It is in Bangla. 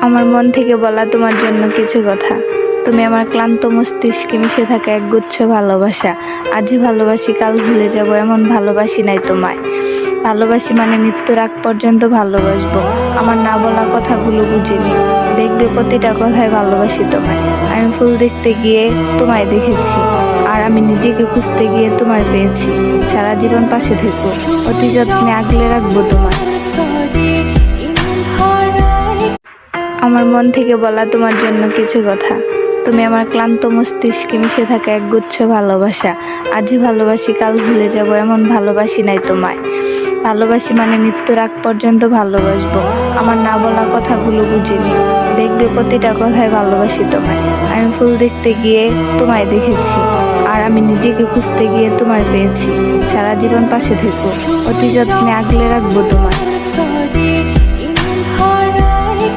আমার মন থেকে বলা তোমার জন্য কিছু কথা। তুমি আমার ক্লান্ত মস্তিষ্কে মিশে থাকা একগুচ্ছ ভালোবাসা। আজই ভালোবাসি, কাল ভুলে যাব, এমন ভালোবাসি নাই তোমায়। ভালোবাসি মানে মৃত্যুর আগ পর্যন্ত ভালোবাসবো। আমার না বলা কথাগুলো বুঝিনি, দেখবে প্রতিটা কথায় ভালোবাসি তোমায়। আমি ফুল দেখতে গিয়ে তোমায় দেখেছি, আর আমি নিজেকে খুঁজতে গিয়ে তোমায় পেয়েছি। সারা জীবন পাশে থেকো, অতি যত্নে আগলে রাখবো তোমায়। আমার মন থেকে বলা তোমার জন্য কিছু কথা। তুমি আমার ক্লান্ত মস্তিষ্কে মিশে থাকা একগুচ্ছ ভালোবাসা। আজই ভালোবাসি, কাল ভুলে যাব, এমন ভালোবাসি নাই তোমায়। ভালোবাসি মানে মৃত্যুর আগ পর্যন্ত ভালোবাসবো। আমার না বলা কথাগুলো বুঝিনি, দেখবে প্রতিটা কথায় ভালোবাসি তোমায়। আমি ফুল দেখতে গিয়ে তোমায় দেখেছি, আর আমি নিজেকে খুঁজতে গিয়ে তোমায় পেয়েছি। সারা জীবন পাশে থেকো, অতি যত্নে আগলে রাখবো তোমায়।